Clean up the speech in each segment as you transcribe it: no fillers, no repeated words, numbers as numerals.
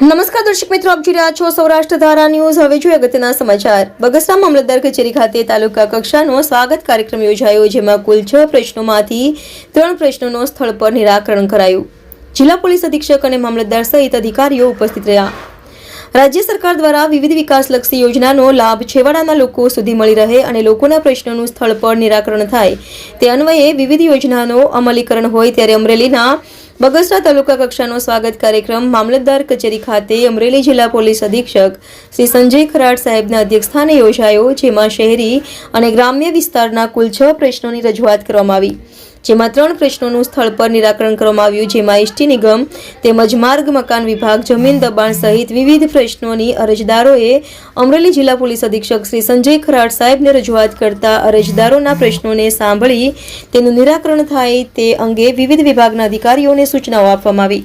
નમસ્કાર દર્શક મિત્રો, આપ જોઈ રહ્યા છો સૌરાષ્ટ્ર ધારા ન્યૂઝ। હવે જોઈએ અગત્યના સમાચાર। બગસરા મામલતદાર કચેરી ખાતે તાલુકા કક્ષાનો સ્વાગત કાર્યક્રમ યોજાયો, જેમાં કુલ 6 પ્રશ્નોમાંથી 3 પ્રશ્નોનો સ્થળ પર નિરાકરણ કરાયું। જિલ્લા પોલીસ અધિક્ષક અને મામલતદાર સહિત અધિકારીઓ ઉપસ્થિત રહ્યા। રાજ્ય સરકાર દ્વારા વિવિધ વિકાસલક્ષી યોજનાનો લાભ છેવાડાના લોકો સુધી મળી રહે અને લોકોના પ્રશ્નોનું સ્થળ પર નિરાકરણ થાય તે અન્વયે વિવિધ યોજનાનો અમલીકરણ હોય ત્યારે અમરેલીના બગસરા તાલુકા કક્ષાનો સ્વાગત કાર્યક્રમ મામલતદાર કચેરી ખાતે અમરેલી જિલ્લા પોલીસ અધિક્ષક શ્રી સંજય ખરાડ સાહેબના અધ્યક્ષસ્થાને યોજાયો, જેમાં શહેરી અને ગ્રામ્ય વિસ્તારના કુલ 6 પ્રશ્નોની રજૂઆત કરવામાં આવી, જેમાં 3 પ્રશ્નોનું સ્થળ પર નિરાકરણ કરવામાં આવ્યું, જેમાં એસટી નિગમ તેમજ માર્ગ મકાન વિભાગ, જમીન દબાણ સહિત વિવિધ પ્રશ્નોની અરજદારોએ અમરેલી જિલ્લા પોલીસ અધિક્ષક શ્રી સંજય ખરાડ સાહેબને રજૂઆત કરતા અરજદારોના પ્રશ્નોને સાંભળી તેનું નિરાકરણ થાય તે અંગે વિવિધ વિભાગના અધિકારીઓને સૂચનાઓ આપવામાં આવી।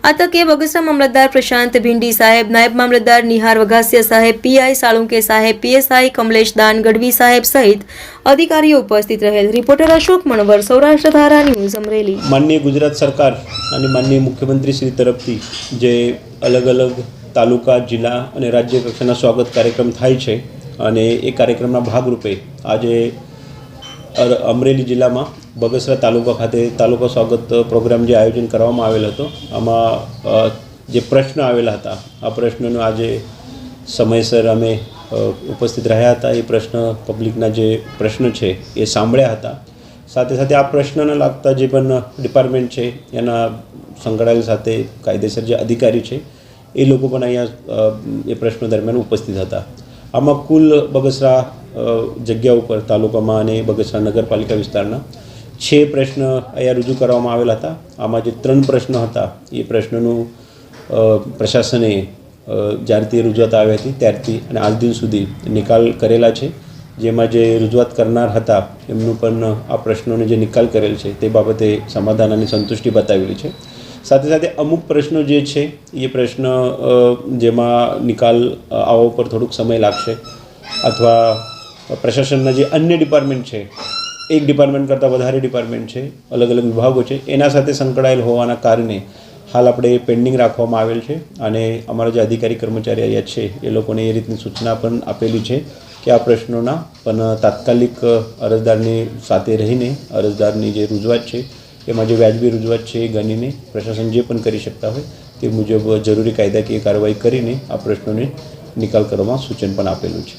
આ તકે બગસરા મામલતદાર પ્રશાંત ભીંડી સાહેબ, નાયબ મામલતદાર નિહાર વઘાસિયા સાહેબ, પીઆઈ સાળુંકે સાહેબ, પીએસઆઈ કમલેશ દાન ગઢવી સાહેબ સહિત અધિકારીઓ ઉપસ્થિત રહેલ। રિપોર્ટર અશોક મણવર, સૌરાષ્ટ્ર ધારા ન્યૂઝ, અમરેલી। માનનીય ગુજરાત સરકાર અને માનનીય મુખ્યમંત્રી શ્રી તરફથી જે અલગ અલગ તાલુકા, જિલ્લા અને રાજ્ય કક્ષાના સ્વાગત કાર્યક્રમ થાય છે અને એ કાર્યક્રમના ભાગરૂપે આજે અમરેલી જિલ્લામાં બગસરા તાલુકા ખાતે તાલુકા સ્વાગત પ્રોગ્રામ જે આયોજન કરવામાં આવેલ હતો, આમાં જે પ્રશ્ન આવેલા હતા આ પ્રશ્નોનો આજે સમયસર અમે ઉપસ્થિત રહ્યા હતા। એ પ્રશ્ન પબ્લિકના જે પ્રશ્ન છે એ સાંભળ્યા હતા। સાથે સાથે આ પ્રશ્નને લાગતા જે પણ ડિપાર્ટમેન્ટ છે એના સંકળાયેલ સાથે કાયદેસર જે અધિકારી છે એ લોકો પણ અહીંયા એ પ્રશ્નો દરમિયાન ઉપસ્થિત હતા। આમાં કુલ બગસરા જગ્યા ઉપર તાલુકામાં અને બગસરા નગરપાલિકા વિસ્તારના 6 પ્રશ્ન અહીંયા રજૂ કરવામાં આવેલા હતા। આમાં જે 3 પ્રશ્નો હતા એ પ્રશ્નોનું પ્રશાસને જ્યારથી રજૂઆત આવી હતી ત્યારથી અને આજ દિન સુધી નિકાલ કરેલા છે, જેમાં જે રજૂઆત કરનાર હતા એમનું પણ આ પ્રશ્નોને જે નિકાલ કરેલ છે તે બાબતે સમાધાન અને સંતુષ્ટિ બતાવેલી છે। સાથે સાથે અમુક પ્રશ્નો જે છે એ પ્રશ્ન જેમાં નિકાલ આવવા પર થોડુંક સમય લાગશે, અથવા પ્રશાસનના જે અન્ય ડિપાર્ટમેન્ટ છે, એક ડિપાર્ટમેન્ટ કરતાં વધારે ડિપાર્ટમેન્ટ છે, અલગ અલગ વિભાગો છે, એના સાથે સંકળાયેલ હોવાના કારણે હાલ આપણે પેન્ડિંગ રાખવામાં આવેલ છે અને અમારા જે અધિકારી કર્મચારી અહીંયા છે એ લોકોને એ રીતની સૂચના પણ આપેલી છે કે આ પ્રશ્નોના પણ તાત્કાલિક અરજદારની સાથે રહીને અરજદારની જે રજૂઆત છે એમાં જે વ્યાજબી રજૂઆત છે એ ગણીને પ્રશાસન જે પણ કરી શકતા હોય તે મુજબ જરૂરી કાયદાકીય કાર્યવાહી કરીને આ પ્રશ્નોને નિકાલ કરવામાં સૂચન પણ આપેલું છે।